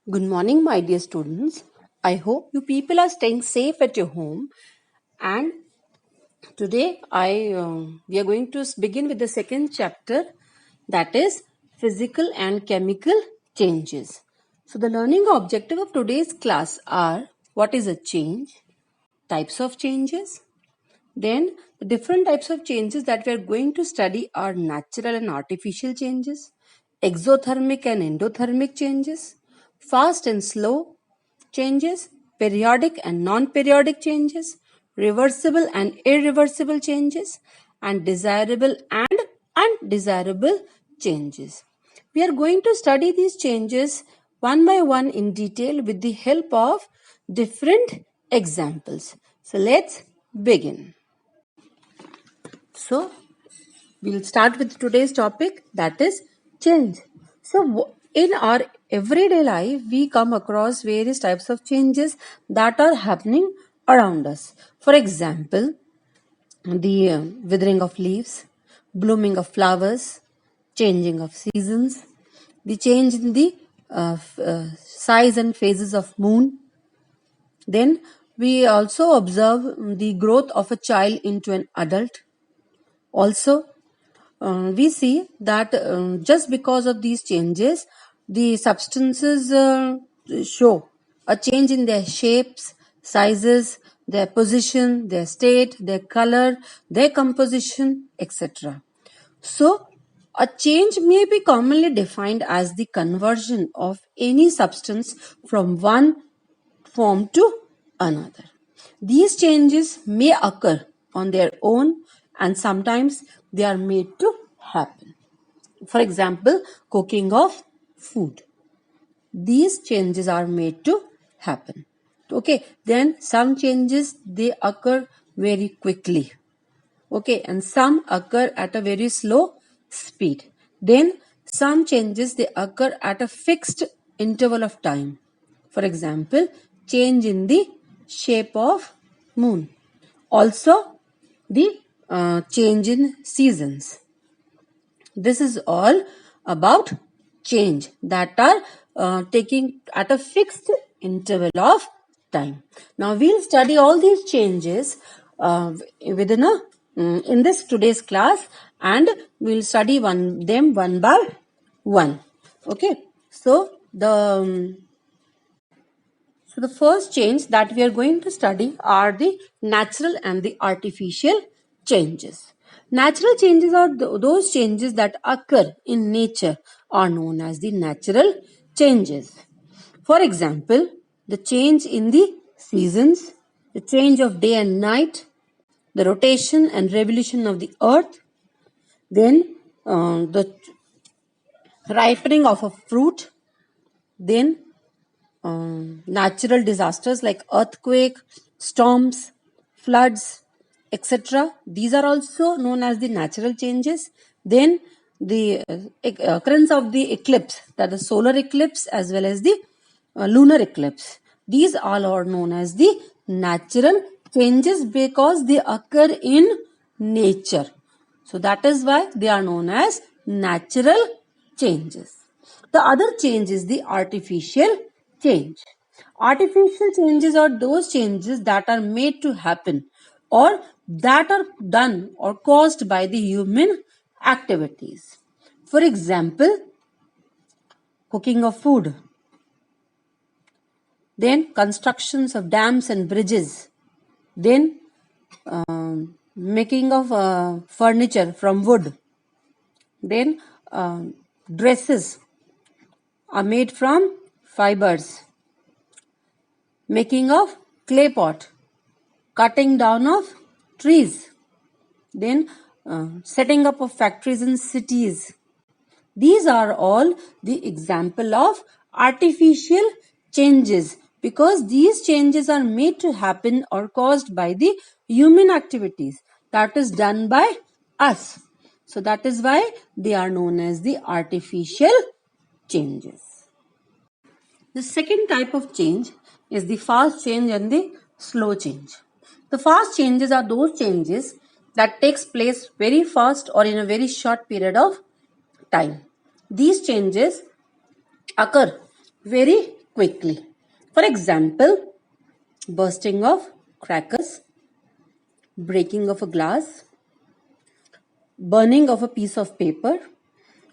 Good morning, my dear students. I hope you people are staying safe at your home. And today, we are going to begin with the second chapter, that is physical and chemical changes. So, the learning objective of today's class are: what is a change, types of changes. Then, the different types of changes that we are going to study are natural and artificial changes, exothermic and endothermic changes, fast and slow changes, periodic and non-periodic changes, reversible and irreversible changes, and desirable and undesirable changes. We are going to study these changes one by one in detail with the help of different examples. So let's begin. So we'll start with today's topic, that is change. So in our everyday life, we come across various types of changes that are happening around us. For example, the withering of leaves, blooming of flowers, changing of seasons, the change in the size and phases of moon. Then we also observe the growth of a child into an adult. Also, we see that just because of these changes, the substances show a change in their shapes, sizes, their position, their state, their color, their composition, etc. So, a change may be commonly defined as the conversion of any substance from one form to another. These changes may occur on their own and sometimes they are made to happen. For example, cooking of food. These changes are made to happen. Okay, then some changes they occur very quickly. Okay, and some occur at a very slow speed. Then some changes they occur at a fixed interval of time. For example, change in the shape of moon. Also, the change in seasons. This is all about change that are taking at a fixed interval of time. Now we'll study all these changes within a in this today's class, and we'll study them one by one. Okay. So the first change that we are going to study are the natural and the artificial changes. Natural changes are those changes that occur in nature are known as the natural changes. For example, the change in the seasons, the change of day and night, the rotation and revolution of the earth, then the ripening of a fruit, then natural disasters like earthquake, storms, floods, etc. These are also known as the natural changes. Then the occurrence of the eclipse, that is solar eclipse as well as the lunar eclipse. These all are known as the natural changes because they occur in nature. So that is why they are known as natural changes. The other change is the artificial change. Artificial changes are those changes that are made to happen or that are done or caused by the human activities. For example, cooking of food, then constructions of dams and bridges, then making of furniture from wood, then dresses are made from fibers, making of clay pot, cutting down of trees, then setting up of factories in cities. These are all the example of artificial changes because these changes are made to happen or caused by the human activities that is done by us. So that is why they are known as the artificial changes. The second type of change is the fast change and the slow change. The fast changes are those changes that takes place very fast or in a very short period of time. These changes occur very quickly. For example, bursting of crackers, breaking of a glass, burning of a piece of paper.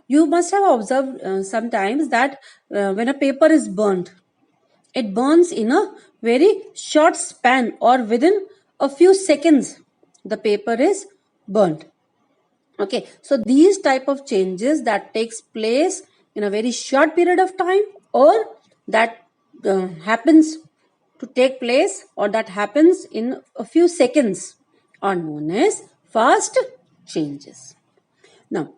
You must have observed sometimes that when a paper is burnt, it burns in a very short span, or within a few seconds the paper is burnt. Okay, so these type of changes that takes place in a very short period of time, or that happens to take place, or that happens in a few seconds, are known as fast changes. Now,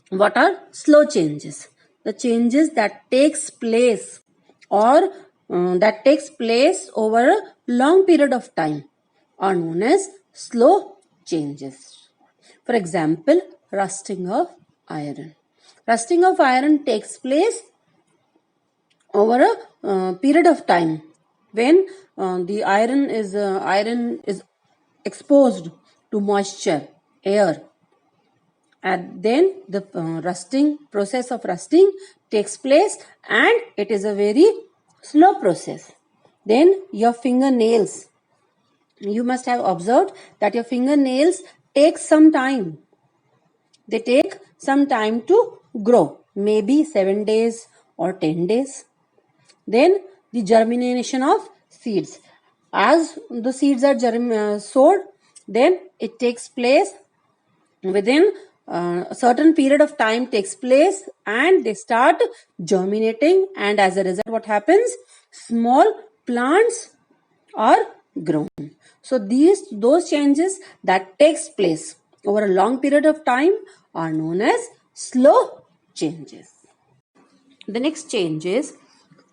what are slow changes? The changes that takes place, or that takes place over a long period of time, are known as slow changes. For example, rusting of iron. Rusting of iron takes place over a period of time when the iron is exposed to moisture, air, and then the process of rusting takes place, and it is a very slow process. Then your fingernails, you must have observed that your fingernails take some time. They take some time to grow, maybe 7 days or 10 days. Then the germination of seeds. As the seeds are sowed, then it takes place within a certain period of time takes place, and they start germinating, and as a result what happens? Small plants are grown. So those changes that takes place over a long period of time are known as slow changes. The next change is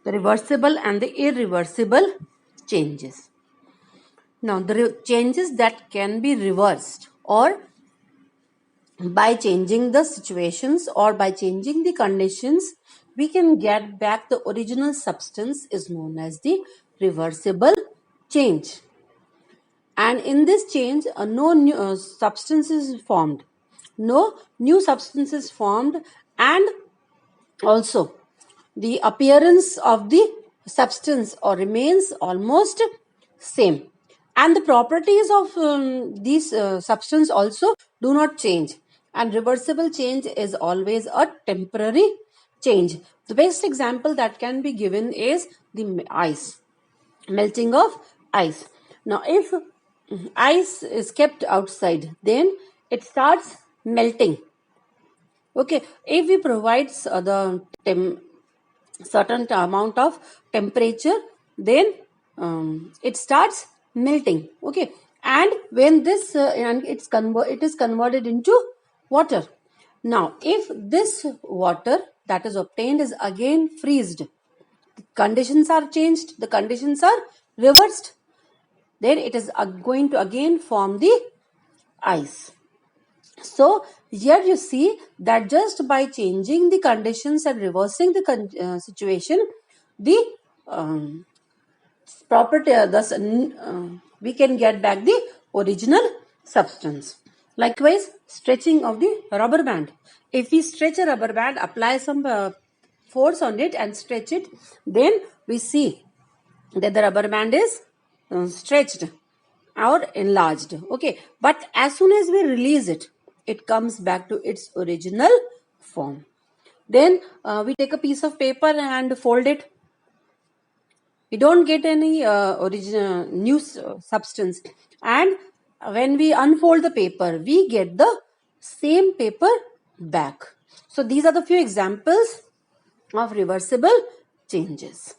the reversible and the irreversible changes. Now, the changes that can be reversed, or by changing the situations or by changing the conditions, we can get back the original substance, is known as the reversible change. And in this change, no new substance is formed. No new substance is formed, and also the appearance of the substance or remains almost same, and the properties of these substance also do not change. And reversible change is always a temporary change. The best example that can be given is the ice, melting of ice. Now, if ice is kept outside, then it starts melting. Okay, if we provide the certain amount of temperature, then it starts melting. Okay, and when this and it is converted into water. Now, if this water that is obtained is again freezed, the conditions are changed, the conditions are reversed, then it is going to again form the ice. So here you see that just by changing the conditions and reversing the situation, the property, thus we can get back the original substance. Likewise, stretching of the rubber band. If we stretch a rubber band, apply some force on it and stretch it, then we see that the rubber band is stretched or enlarged. Okay, but as soon as we release it, it comes back to its original form. Then we take a piece of paper and fold it. We don't get any original new substance, and when we unfold the paper, we get the same paper back. So these are the few examples of reversible changes.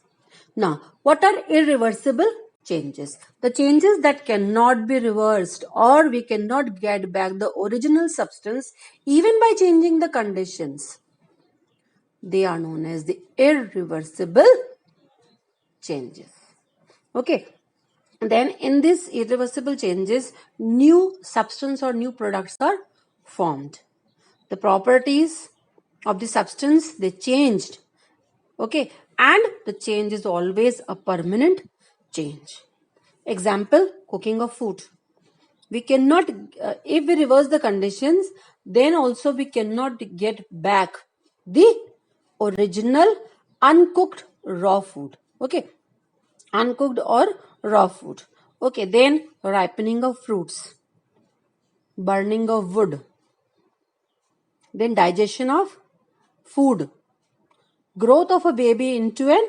Now, what are irreversible changes? The changes that cannot be reversed, or we cannot get back the original substance even by changing the conditions. They are known as the irreversible changes. Okay. Then in these irreversible changes, new substance or new products are formed. The properties of the substance, they changed. Okay, and the change is always a permanent change. Example, cooking of food. We cannot, if we reverse the conditions, then also we cannot get back the original uncooked raw food. Okay, uncooked or raw food. Okay, then ripening of fruits, burning of wood, then digestion of food, growth of a baby into an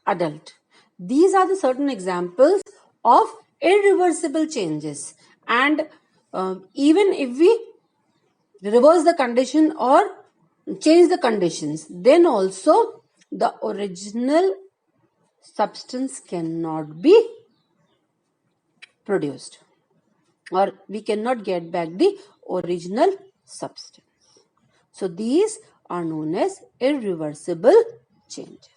adult. These are the certain examples of irreversible changes. And even if we reverse the condition or change the conditions, then also the original substance cannot be produced, or we cannot get back the original substance. So these are known as irreversible changes.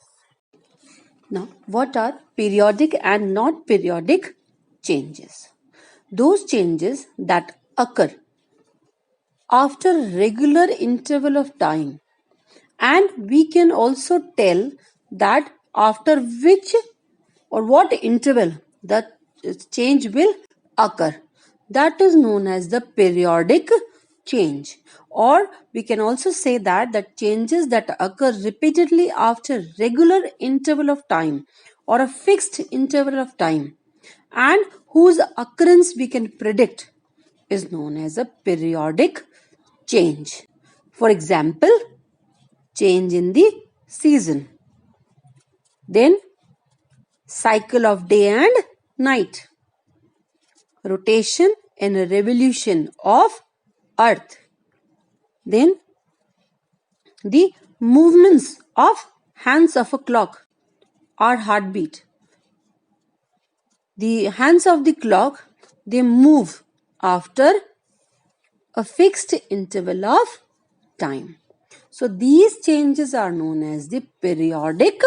Now, what are periodic and not periodic changes? Those changes that occur after regular interval of time, and we can also tell that after which or what interval the change will occur. That is known as the periodic change. Or we can also say that the changes that occur repeatedly after regular interval of time or a fixed interval of time and whose occurrence we can predict is known as a periodic change. For example, change in the season, then cycle of day and night, rotation and revolution of earth, then the movements of hands of a clock or heartbeat. The hands of the clock, they move after a fixed interval of time. So these changes are known as the periodic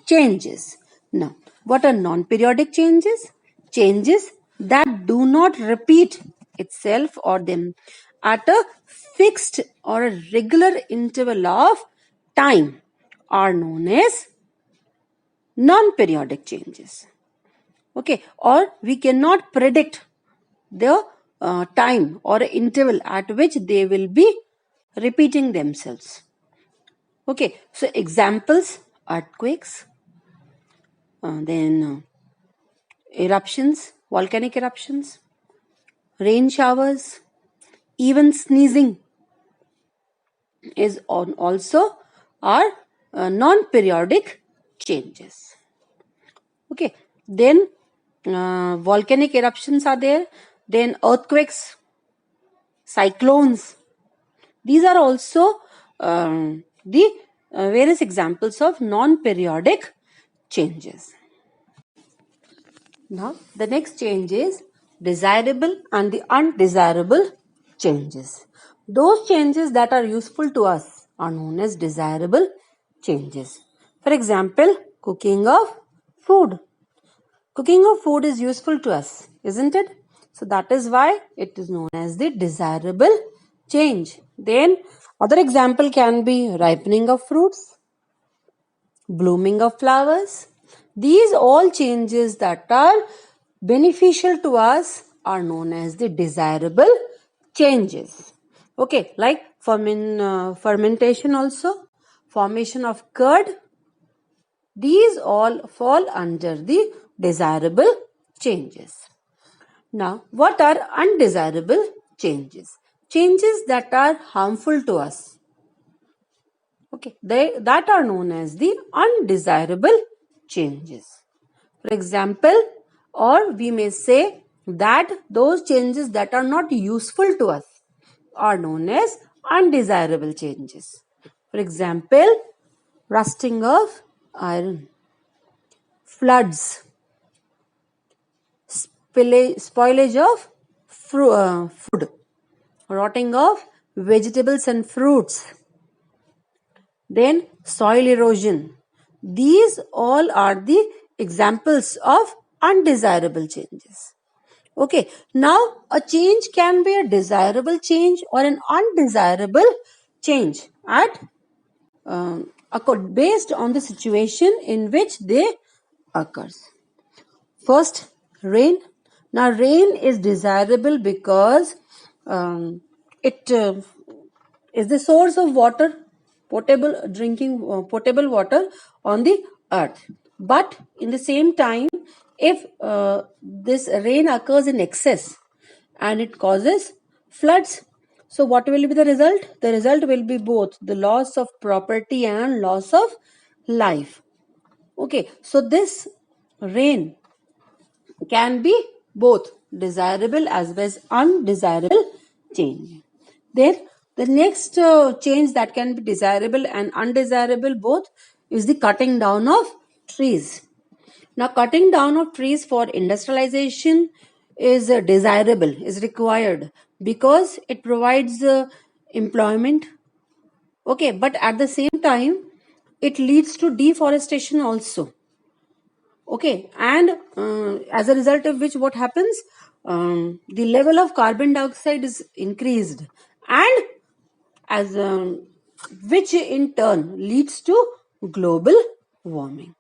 changes. Now, what are non-periodic changes? Changes that do not repeat itself or them at a fixed or a regular interval of time are known as non-periodic changes. Okay, or we cannot predict the time or interval at which they will be repeating themselves. Okay, so examples: earthquakes, then eruptions, volcanic eruptions, rain showers, even sneezing is also are non-periodic changes. Okay, then volcanic eruptions are there, then earthquakes, cyclones. These are also the various examples of non-periodic changes. Now, the next change is desirable and the undesirable changes. Those changes that are useful to us are known as desirable changes. For example, cooking of food. Cooking of food is useful to us, isn't it? So that is why it is known as the desirable change. Then other example can be ripening of fruits, blooming of flowers. These all changes that are beneficial to us are known as the desirable changes. Okay, like fermentation also, formation of curd. These all fall under the desirable changes. Now, what are undesirable changes? Changes that are harmful to us. Okay, that are known as the undesirable changes. For example, or we may say that those changes that are not useful to us are known as undesirable changes. For example, rusting of iron, floods, spoilage of food, rotting of vegetables and fruits, then soil erosion. These all are the examples of undesirable changes. Okay, now a change can be a desirable change or an undesirable change at based on the situation in which they occurs. First, rain. Now, rain is desirable because it is the source of water, potable water on the earth. But in the same time, if this rain occurs in excess and it causes floods, so what will be the result? The result will be both the loss of property and loss of life. Okay, so this rain can be both desirable as well as undesirable change. Then the next change that can be desirable and undesirable both is the cutting down of trees. Now, cutting down of trees for industrialization is desirable, is required because it provides employment. Okay, but at the same time, it leads to deforestation also. Okay, and as a result of which, what happens? The level of carbon dioxide is increased, and as which in turn leads to global warming.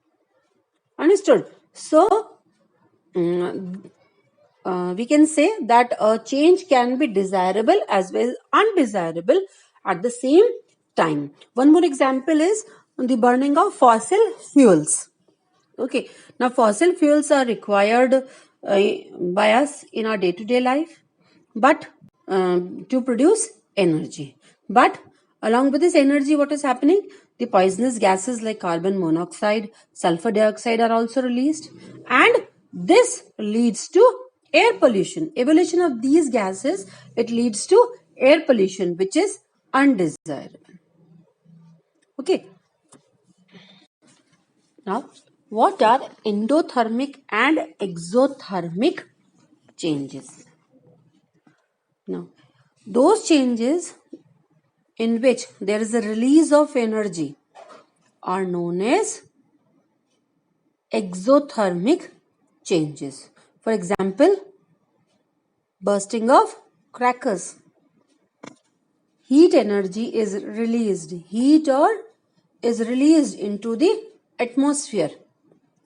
Understood? So, we can say that a change can be desirable as well as undesirable at the same time. One more example is the burning of fossil fuels. Okay, now fossil fuels are required by us in our day-to-day life, but to produce energy. But along with this energy, what is happening? The poisonous gases like carbon monoxide, sulfur dioxide are also released, and this leads to air pollution. Evolution of these gases, it leads to air pollution, which is undesirable. Okay. Now, what are endothermic and exothermic changes? Now, those changes in which there is a release of energy are known as exothermic changes. For example, bursting of crackers. Heat energy is released. Heat or is released into the atmosphere.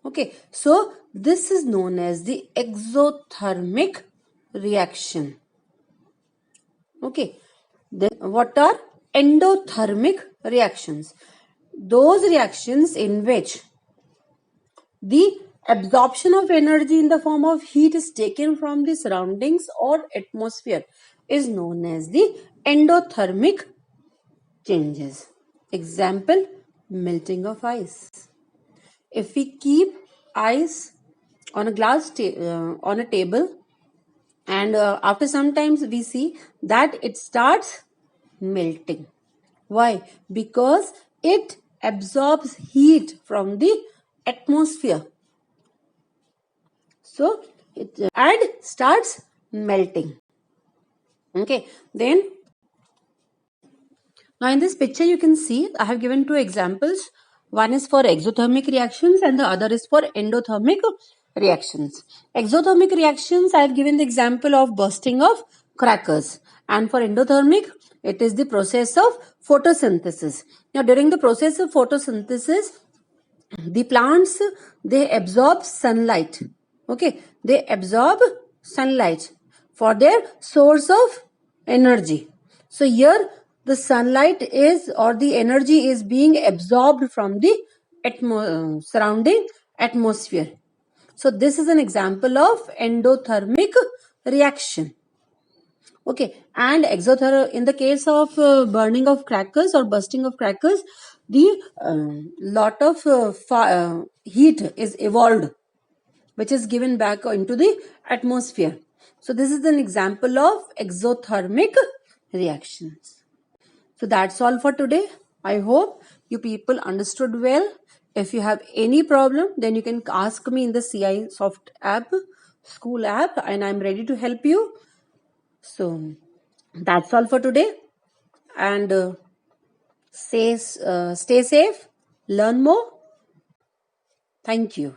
Okay, so this is known as the exothermic reaction. Okay, then what are endothermic reactions? Those reactions in which the absorption of energy in the form of heat is taken from the surroundings or atmosphere is known as the endothermic changes. Example, melting of ice. If we keep ice on a on a table, and after some times we see that it starts melting. Why? Because it absorbs heat from the atmosphere. So it and starts melting. Okay, then now in this picture you can see I have given two examples. One is for exothermic reactions and the other is for endothermic reactions. Exothermic reactions, I have given the example of bursting of crackers, and for endothermic it is the process of photosynthesis. Now during the process of photosynthesis, the plants, they absorb sunlight. Okay, they absorb sunlight for their source of energy. So here the sunlight is, or the energy is being absorbed from the surrounding atmosphere. So this is an example of endothermic reaction. Okay, and in the case of burning of crackers or bursting of crackers, the lot of heat is evolved, which is given back into the atmosphere. So this is an example of exothermic reactions. So that's all for today. I hope you people understood well. If you have any problem, then you can ask me in the CI Soft app, school app, and I'm ready to help you. So that's all for today, and stay safe, learn more. Thank you.